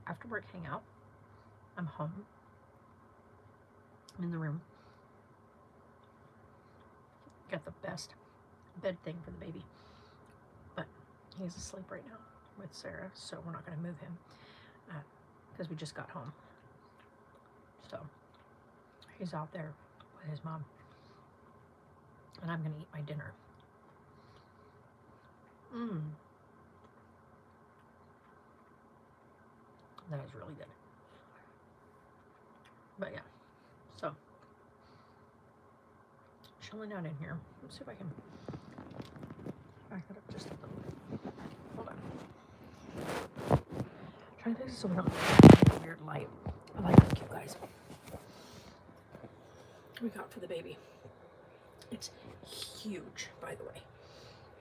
after work hangout. I'm home. I'm in the room. Got the best bed thing for the baby. But he's asleep right now with Sarah, so we're not going to move him because we just got home. So he's out there with his mom. And I'm going to eat my dinner. That is really good. But yeah, so chilling out in here. Let's see if I can back that up just a little bit. Hold on. I'm trying to fix it so we don't have a weird light. I like that, you guys. We got for the baby. It's huge, by the way.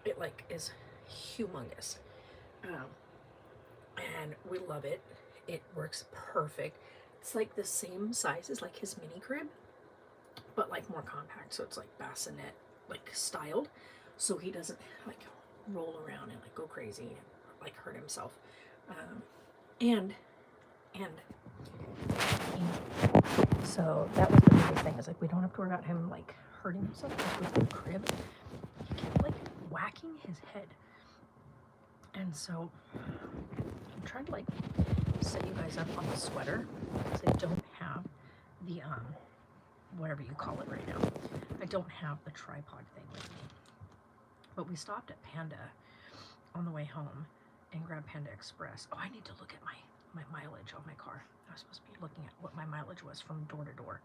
It like is humongous. And we love it. It works perfect. It's like the same size as like his mini crib, but like more compact. So it's like bassinet like styled, so he doesn't like roll around and like go crazy and like hurt himself. And so that was the biggest thing. Is like we don't have to worry about him like hurting himself with the crib. He kept like whacking his head, and so I'm trying to like set you guys up on the sweater because I don't have the whatever you call it right now. I don't have the tripod thing with me. But we stopped at Panda on the way home and grabbed Panda Express. Oh, I need to look at my mileage on my car. I was supposed to be looking at what my mileage was from door to door.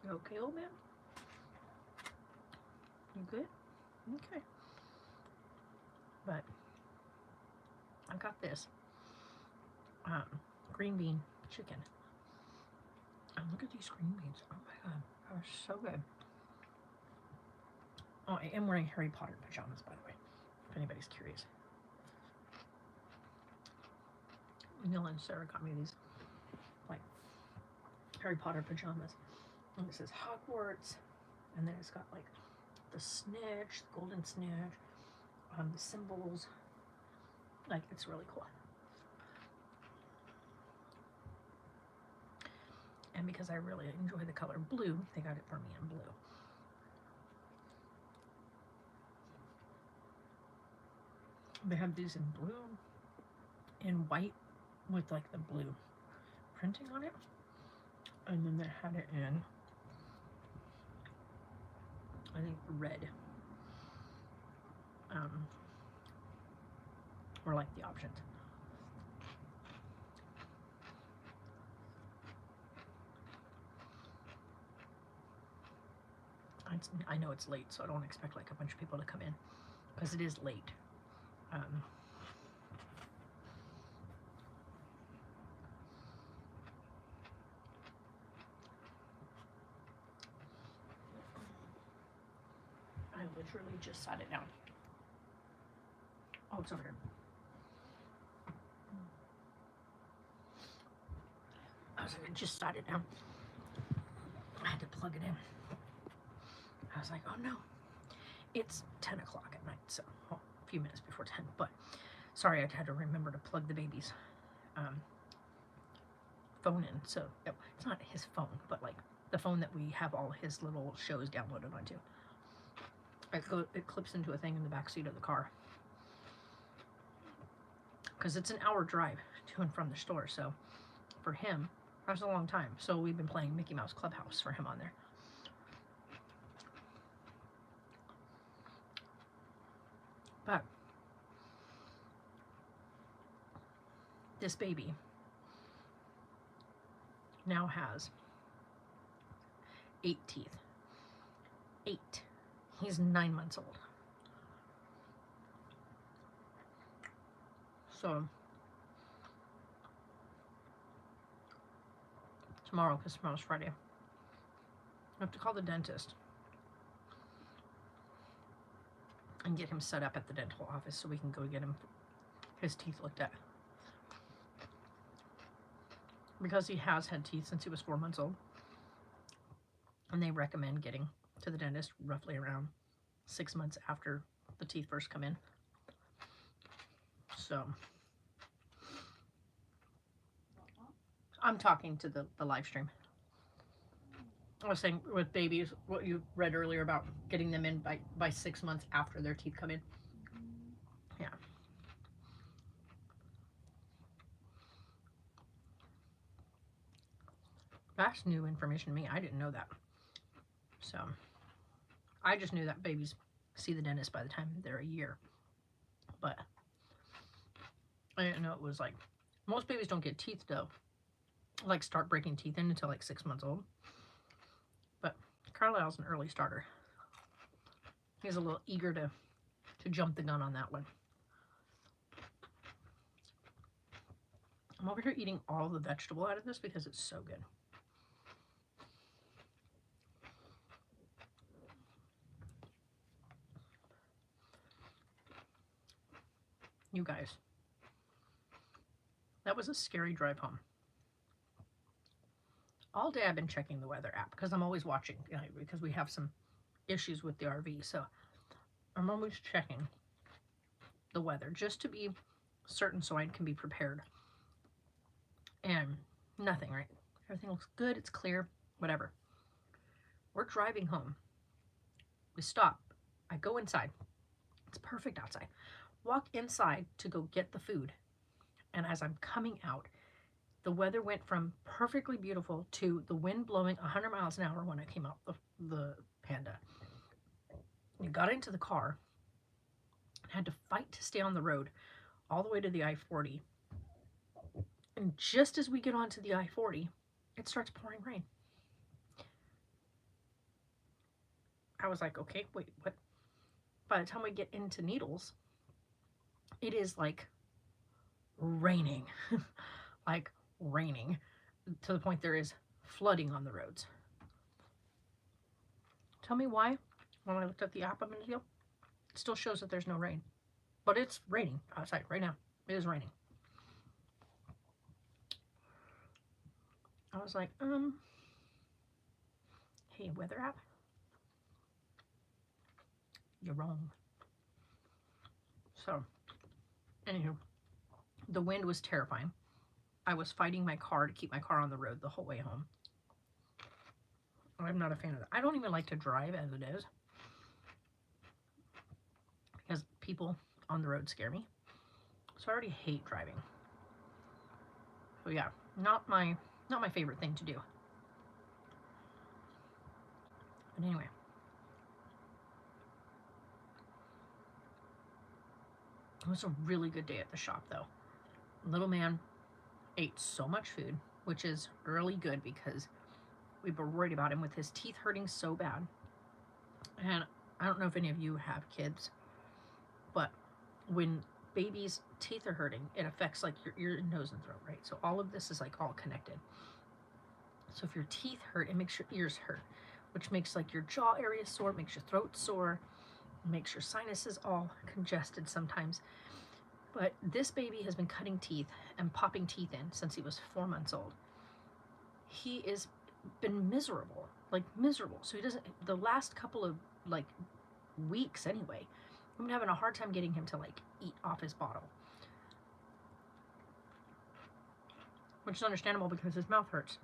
You okay, old man? You good? Okay. But I got this green bean chicken. And look at these green beans. Oh my god, that was so good. Oh, I am wearing Harry Potter pajamas, by the way, if anybody's curious. Neil and Sarah got me these like Harry Potter pajamas. And this is Hogwarts, and then it's got like the snitch, the golden snitch, the symbols. Like, it's really cool. And because I really enjoy the color blue, they got it for me in blue. They have these in blue and white with like the blue printing on it. And then they had it in, I think, red. Or like the options. I know it's late, so I don't expect like a bunch of people to come in because it is late. I literally just sat it down. Oh, it's over here. I was like, I just sat it down. I had to plug it in. I was like, oh no. It's 10 o'clock at night, so a few minutes before 10. But sorry, I had to remember to plug the baby's phone in. So it's not his phone, but like the phone that we have all his little shows downloaded onto. It clips into a thing in the back seat of the car. Because it's an hour drive to and from the store, so for him, that's a long time. So we've been playing Mickey Mouse Clubhouse for him on there. But this baby now has 8 teeth. 8. He's 9 months old. So tomorrow, because tomorrow's Friday, I have to call the dentist and get him set up at the dental office so we can go get his teeth looked at. Because he has had teeth since he was 4 months old. And they recommend getting to the dentist roughly around 6 months after the teeth first come in. So I'm talking to the live stream. I was saying with babies, what you read earlier about getting them in by 6 months after their teeth come in. Yeah. That's new information to me. I didn't know that. So I just knew that babies see the dentist by the time they're a year. But I didn't know it was like, most babies don't get teeth though. Like start breaking teeth in until like 6 months old. But Carlisle's an early starter. He's a little eager to jump the gun on that one. I'm over here eating all the vegetable out of this because it's so good. You guys, that was a scary drive home. All day I've been checking the weather app because I'm always watching, you know, because we have some issues with the RV. So I'm always checking the weather just to be certain so I can be prepared. And nothing, right? Everything looks good. It's clear, whatever. We're driving home. We stop. I go inside. It's perfect outside. Walk inside to go get the food. And as I'm coming out, the weather went from perfectly beautiful to the wind blowing 100 miles an hour when I came out the Panda. We got into the car and had to fight to stay on the road all the way to the I-40. And just as we get onto the I-40, it starts pouring rain. I was like, okay, wait, what? By the time we get into Needles, it is like raining. Like raining to the point there is flooding on the roads. Tell me why, when I looked at the app a minute ago, it still shows that there's no rain. But it's raining outside right now. It is raining. I was like, hey, weather app, you're wrong. So, anywho, the wind was terrifying. I was fighting my car to keep my car on the road the whole way home. I'm not a fan of that. I don't even like to drive as it is, because people on the road scare me. So I already hate driving. So yeah, not my favorite thing to do. But anyway. It was a really good day at the shop though. Little man ate so much food, which is really good because we were worried about him with his teeth hurting so bad. And I don't know if any of you have kids, but when babies' teeth are hurting, it affects like your ear, nose, and throat, right? So all of this is like all connected. So if your teeth hurt, it makes your ears hurt, which makes like your jaw area sore, makes your throat sore, makes your sinuses all congested sometimes. But this baby has been cutting teeth and popping teeth in since he was 4 months old. He has been miserable, like miserable. So he doesn't, the last couple of like weeks anyway, I've been having a hard time getting him to like eat off his bottle. Which is understandable because his mouth hurts.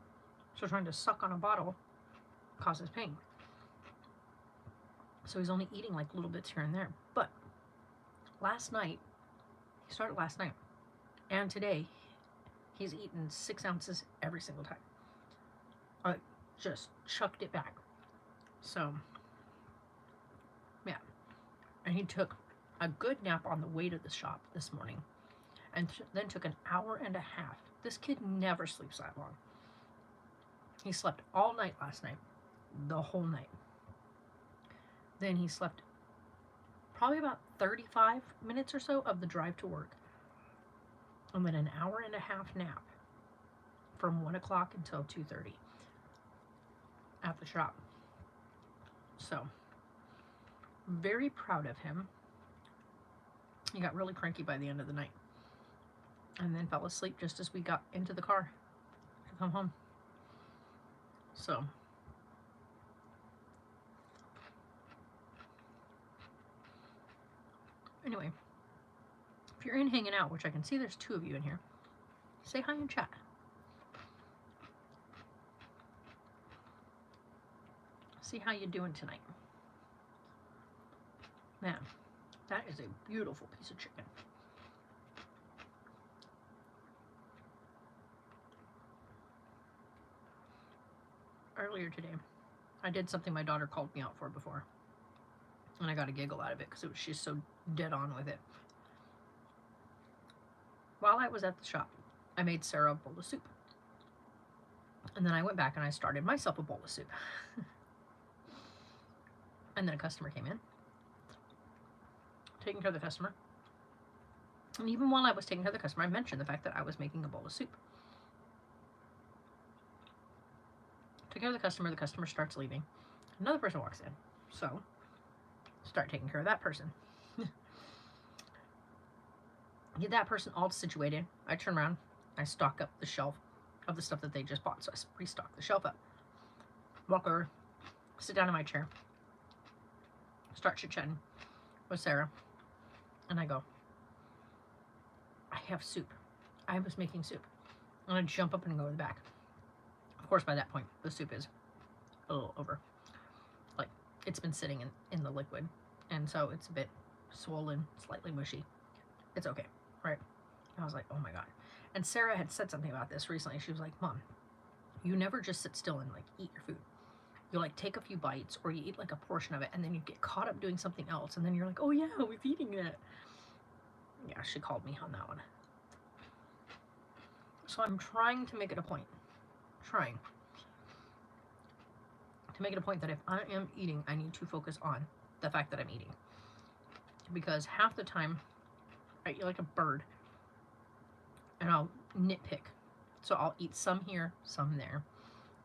So trying to suck on a bottle causes pain. So he's only eating like little bits here and there. But last night, he started last night, and today he's eaten 6 ounces every single time. I just chucked it back. So yeah, and he took a good nap on the way to the shop this morning, and then took an hour and a half. This kid never sleeps that long. He slept all night last night, the whole night. Then he slept probably about 35 minutes or so of the drive to work, and then an hour and a half nap from 1 o'clock until 2:30 at the shop. So very proud of him. He got really cranky by the end of the night and then fell asleep just as we got into the car to come home. So anyway, If you're in hanging out, which I can see there's 2 of you in here, say hi in chat. See how you doing tonight. Man, that is a beautiful piece of chicken. Earlier today, I did something my daughter called me out for before. And I got a giggle out of it because she's so dead on with it. While I was at the shop, I made Sarah a bowl of soup. And then I went back and I started myself a bowl of soup. And then a customer came in, taking care of the customer. And even while I was taking care of the customer, I mentioned the fact that I was making a bowl of soup. Took care of the customer starts leaving. Another person walks in. So, start taking care of that person. Get that person all situated. I turn around, I stock up the shelf of the stuff that they just bought. So I restock the shelf up. Walk over, sit down in my chair, start chit-chatting with Sarah. And I go, I have soup. I was making soup. And I jump up and go to the back. Of course, by that point, the soup is a little over. Like, it's been sitting in the liquid. And so it's a bit swollen, slightly mushy. It's okay, right? I was like, oh my God. And Sarah had said something about this recently. She was like, Mom, you never just sit still and like eat your food. You like take a few bites or you eat like a portion of it and then you get caught up doing something else. And then you're like, oh yeah, I was eating that. Yeah, she called me on that one. So I'm trying to make it a point. Trying to make it a point that if I am eating, I need to focus on the fact that I'm eating. Because half the time, I eat like a bird. And I'll nitpick. So I'll eat some here, some there.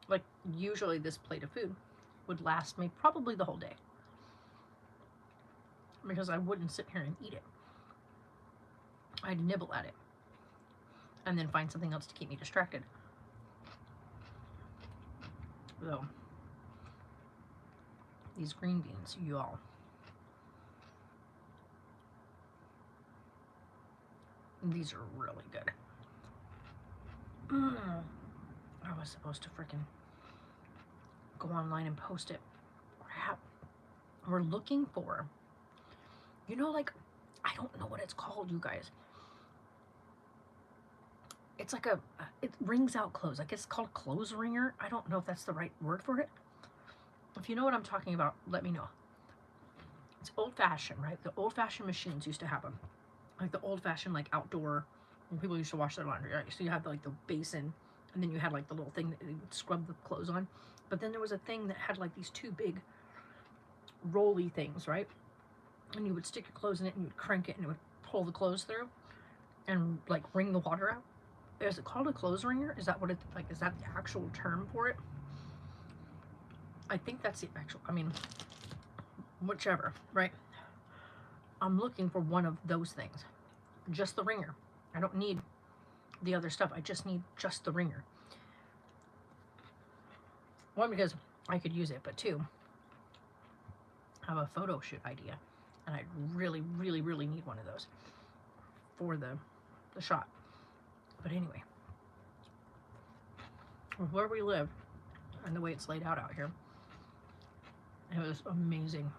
Like, usually this plate of food would last me probably the whole day. Because I wouldn't sit here and eat it. I'd nibble at it. And then find something else to keep me distracted. So, these green beans, y'all. These are really good. I was supposed to freaking go online and post it. Crap. We're looking for, you know, like, I don't know what it's called, you guys. It's like it rings out clothes. Like, it's called clothes ringer. I don't know if that's the right word for it. If you know what I'm talking about, let me know. It's old-fashioned, right? The old-fashioned machines used to have them. Like the old-fashioned, like, outdoor, when people used to wash their laundry, right? So you have, like, the basin, and then you had, like, the little thing that you would scrub the clothes on. But then there was a thing that had, like, these 2 big rolly things, right? And you would stick your clothes in it, and you would crank it, and it would pull the clothes through, and, like, wring the water out. Is it called a clothes wringer? Is that what it, like, is that the actual term for it? I think that's the actual, I mean, whichever, right? I'm looking for one of those things. Just the wringer. I don't need the other stuff. I just need just the wringer. 1, because I could use it, but 2, I have a photo shoot idea. And I really, really, really need one of those for the shot. But anyway, with where we live and the way it's laid out here, it was amazing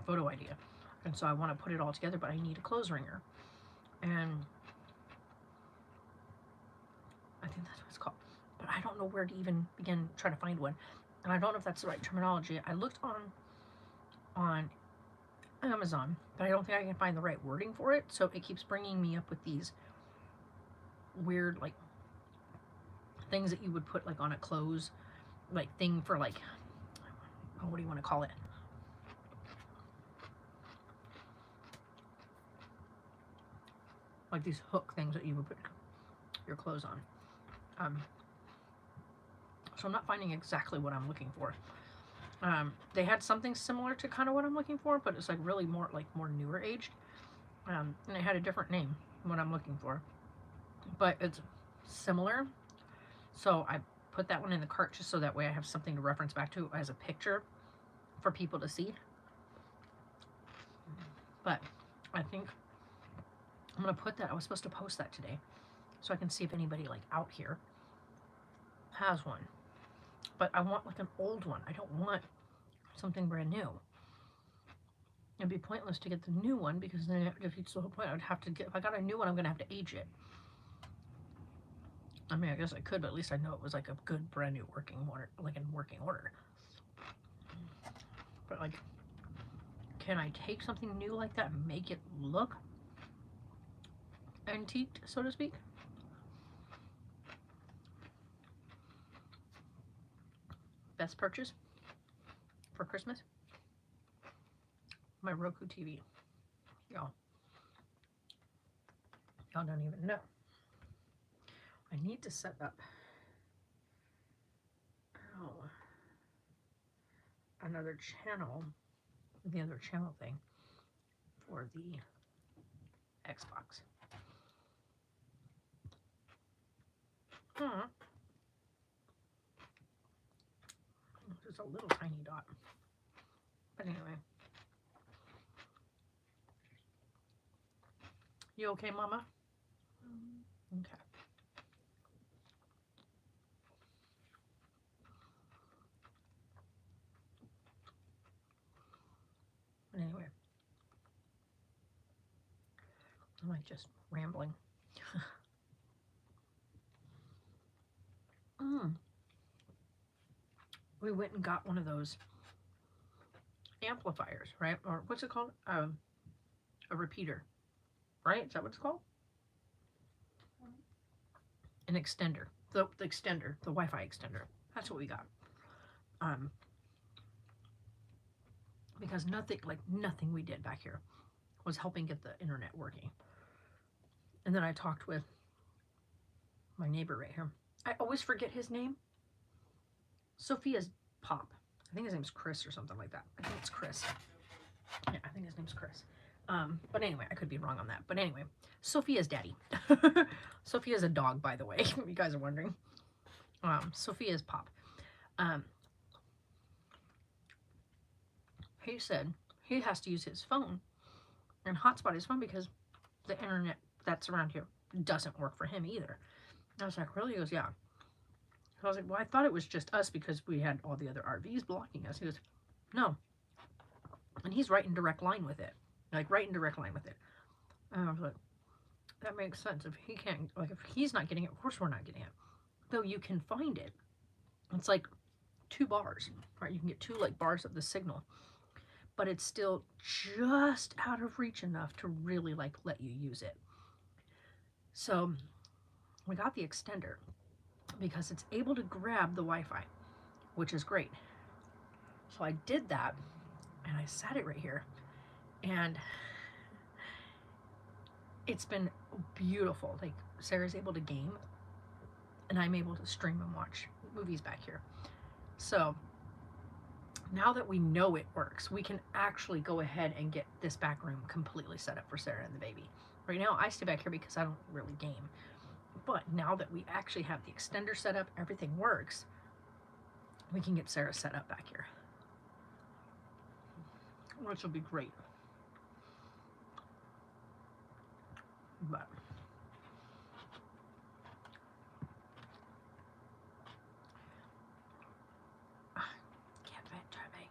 photo idea. And so I want to put it all together, but I need a clothes wringer. And I think that's what it's called. But I don't know where to even begin trying to find one. And I don't know if that's the right terminology. I looked on Amazon, but I don't think I can find the right wording for it. So it keeps bringing me up with these weird, like, things that you would put, like, on a clothes, like, thing for, like, oh, what do you want to call it? Like these hook things that you would put your clothes on. So I'm not finding exactly what I'm looking for. They had something similar to kind of what I'm looking for, but it's like really more newer aged. And it had a different name, what I'm looking for. But it's similar. So I put that one in the cart just so that way I have something to reference back to as a picture for people to see. But I think I'm going to put that. I was supposed to post that today so I can see if anybody like out here has one. But I want like an old one. I don't want something brand new. It'd be pointless to get the new one because then it defeats the whole point. I would have to get, if I got a new one, I'm going to have to age it. I mean, I guess I could, but at least I know it was like a good brand new working order, like in working order. But like, can I take something new like that and make it look antiqued, so to speak? Best purchase for Christmas? My Roku TV. Y'all don't even know. I need to set up another channel, the other channel thing for the Xbox. Just a little tiny dot. But anyway. You okay, Mama? Okay. But anyway. I'm like just rambling. We went and got one of those amplifiers, right? Or what's it called? A repeater, right? Is that what it's called? An extender. The extender, the Wi-Fi extender. That's what we got. Because nothing we did back here was helping get the internet working. And then I talked with my neighbor right here. I always forget his name. Sophia's Pop. I think his name's Chris or something like that. I think it's Chris. Yeah, I think his name's Chris. But anyway, I could be wrong on that. But anyway, Sophia's daddy. Sophia's a dog, by the way, if you guys are wondering. Sophia's Pop. He said he has to use his phone and hotspot his phone because the internet that's around here doesn't work for him either. And I was like, really? He goes, yeah. So I was like, well, I thought it was just us because we had all the other RVs blocking us. He goes, no. And he's right in direct line with it. Like, right in direct line with it. And I was like, that makes sense. If he can't, like, if he's not getting it, of course we're not getting it. Though you can find it. It's like 2 bars, right? You can get 2, like, bars of the signal. But it's still just out of reach enough to really, like, let you use it. So, we got the extender because it's able to grab the Wi-Fi, which is great. So I did that, and I sat it right here, and it's been beautiful. Like, Sarah's able to game, and I'm able to stream and watch movies back here. So now that we know it works, we can actually go ahead and get this back room completely set up for Sarah and the baby. Right now, I stay back here because I don't really game. But now that we actually have the extender set up, everything works, we can get Sarah set up back here, which will be great. But can't try me.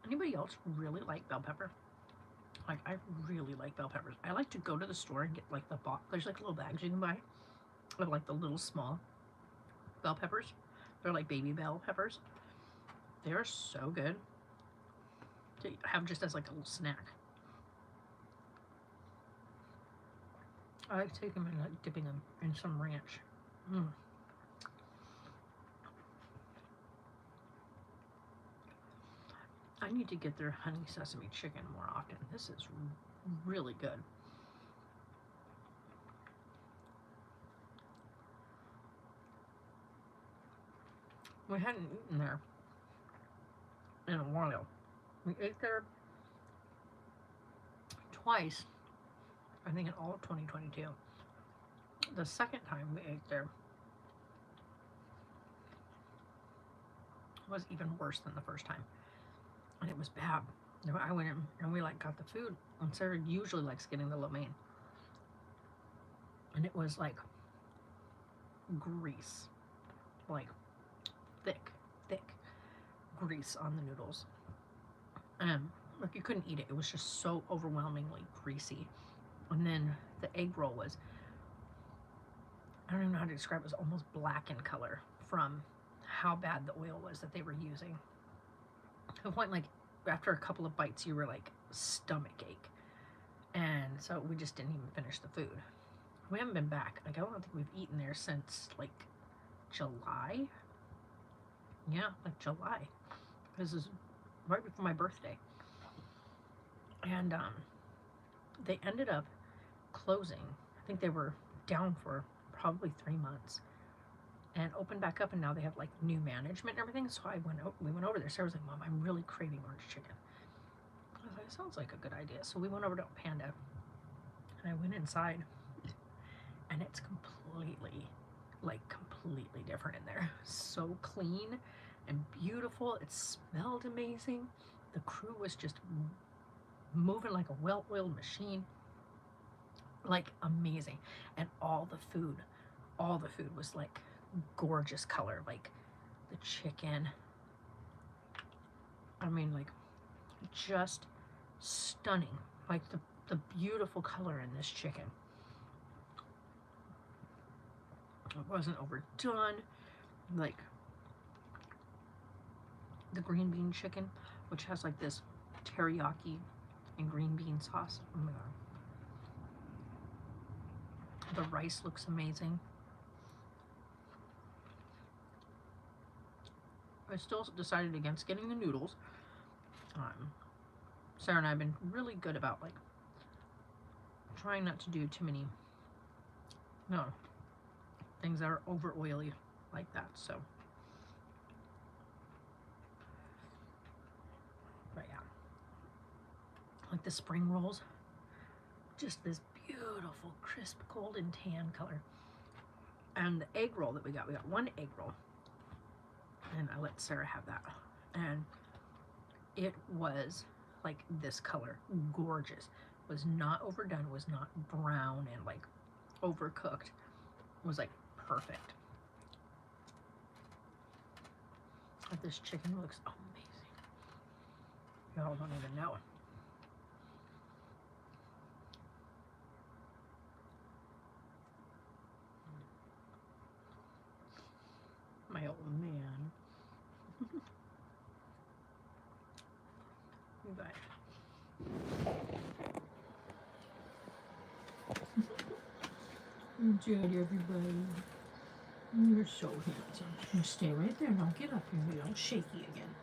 Anybody else really like bell pepper? Like, I really like bell peppers. I like to go to the store and get like the box. There's like little bags you can buy of like the little small bell peppers. They're like baby bell peppers. They're so good to have just as like a little snack. I like taking them and like dipping them in some ranch. I need to get their honey sesame chicken more often. This is really good. We hadn't eaten there in a while. We ate there twice, I think in all of 2022. The second time we ate there was even worse than the first time. And it was bad. I went in and we like got the food, and Sarah usually likes getting the lo mein, and it was like grease, like thick, thick grease on the noodles. Like you couldn't eat it. It was just so overwhelmingly greasy. And then the egg roll was, I don't even know how to describe it, was almost black in color from how bad the oil was that they were using. To the point, like, after a couple of bites, you were like, stomach ache. And so we just didn't even finish the food. We haven't been back. Like, I don't think we've eaten there since, like, July. Yeah, like July. This is right before my birthday. And they ended up closing. I think they were down for probably 3 months and opened back up, and now they have like new management and everything. So we went over there. Sarah was like, Mom, I'm really craving orange chicken. I was like, sounds like a good idea. So we went over to Panda, and I went inside, and it's completely different in there. So clean and beautiful. It smelled amazing. The crew was just moving like a well-oiled machine. Like amazing. And all the food was like gorgeous color. Like the chicken, I mean, like just stunning. Like the beautiful color in this chicken. It wasn't overdone. Like the green bean chicken, which has like this teriyaki and green bean sauce. Oh my god. The rice looks amazing. I still decided against getting the noodles. Sarah and I have been really good about like trying not to do too many things that are over oily like that. So, but yeah, like the spring rolls, just this beautiful crisp golden tan color. And the egg roll that we got one egg roll, and I let Sarah have that, and it was like this color, gorgeous. Was not overdone, was not brown and like overcooked. It was like perfect. But this chicken looks amazing. Y'all don't even know. My old man. But enjoyed everybody. You're so handsome. You stay right there. Don't get up here. You don't shaky again.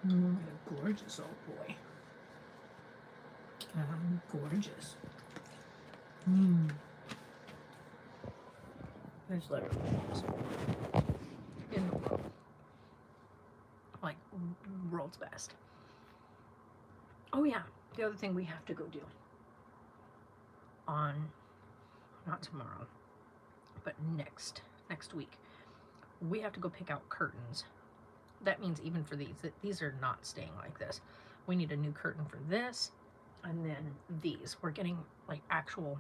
What a gorgeous old boy. Gorgeous. There's literally in the world. Like, world's best. Oh yeah, the other thing we have to go do on, not tomorrow, but next week, we have to go pick out curtains. That means even for these are not staying like this. We need a new curtain for this, and then these. We're getting like actual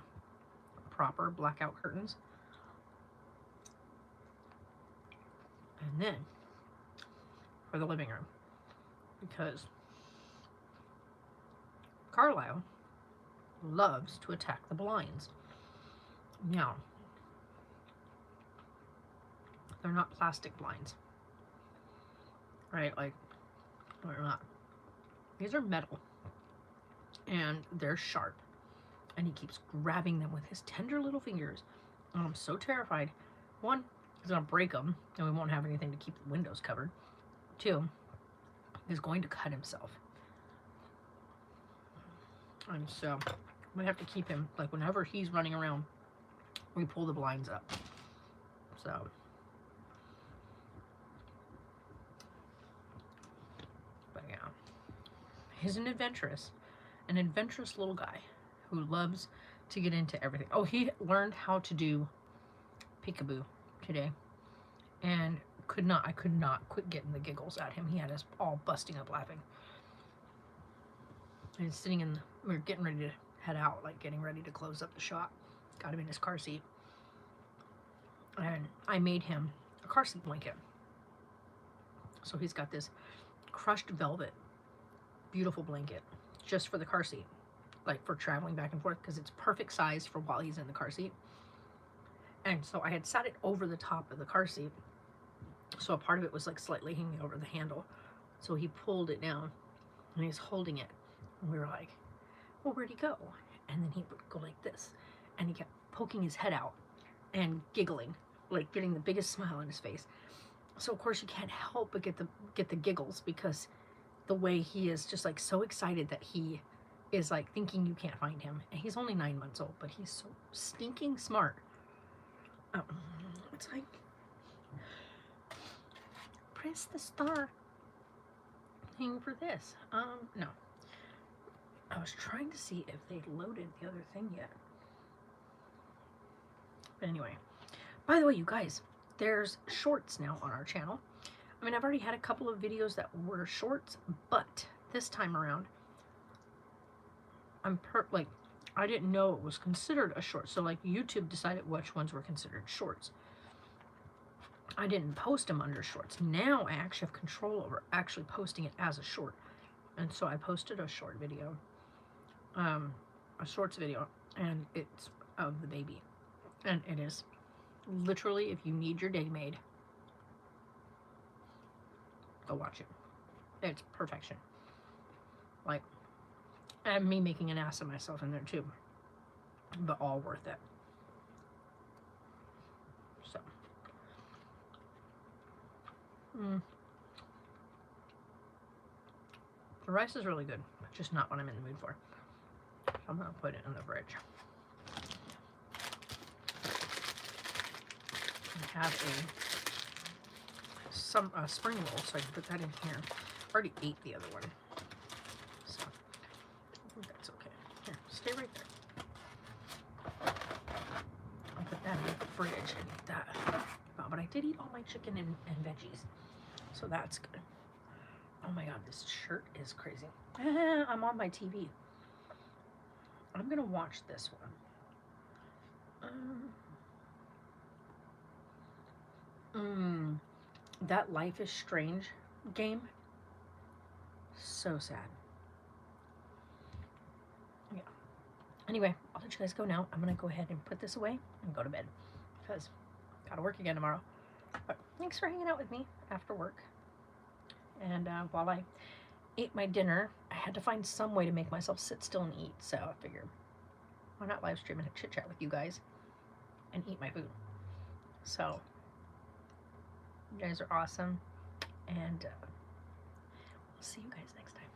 proper blackout curtains. And then for the living room, because Carlisle loves to attack the blinds. Now, they're not plastic blinds, right? Like, they're not. These are metal, and they're sharp, and he keeps grabbing them with his tender little fingers, and I'm so terrified. One, he's gonna break them, and we won't have anything to keep the windows covered. Two, he's going to cut himself. And so we have to keep him, like, whenever he's running around, we pull the blinds up. So, but yeah, he's an adventurous little guy who loves to get into everything. Oh, he learned how to do peekaboo today, and I could not quit getting the giggles at him. He had us all busting up laughing. And sitting in, we were getting ready to head out, like getting ready to close up the shop. Got him in his car seat. And I made him a car seat blanket. So he's got this crushed velvet, beautiful blanket just for the car seat, like for traveling back and forth, because it's perfect size for while he's in the car seat. And so I had sat it over the top of the car seat, so a part of it was like slightly hanging over the handle. So he pulled it down and he's holding it, and we were like, well, where'd he go? And then he would go like this, and he kept poking his head out and giggling, like getting the biggest smile on his face. So of course you can't help but get the giggles, because the way he is just like so excited that he is like thinking you can't find him. And he's only 9 months old, but he's so stinking smart. It's like, press the star thing for this. No. I was trying to see if they'd loaded the other thing yet. But anyway, by the way, you guys, there's shorts now on our channel. I mean, I've already had a couple of videos that were shorts, but this time around, I didn't know it was considered a short. So like YouTube decided which ones were considered shorts. I didn't post them under shorts. Now I actually have control over actually posting it as a short. And so I posted a short video, a shorts video, and it's of the baby. And it is literally, if you need your day made, go watch it. It's perfection. Like, and me making an ass of myself in there too, but all worth it. So, the rice is really good, but just not what I'm in the mood for. So I'm gonna put it in the fridge. I have a spring roll, so I can put that in here. I already ate the other one, so I think that's okay. Here, stay right there. I'll put that in the fridge and eat that. Oh, but I did eat all my chicken and veggies, so that's good. Oh my god, this shirt is crazy. I'm on my TV. I'm gonna watch this one. That Life is Strange game. So sad. Yeah. Anyway, I'll let you guys go now. I'm gonna go ahead and put this away and go to bed, because I gotta work again tomorrow. But thanks for hanging out with me after work. And while I ate my dinner, I had to find some way to make myself sit still and eat. So I figured, why not live stream and chit chat with you guys and eat my food? So you guys are awesome, and we'll see you guys next time.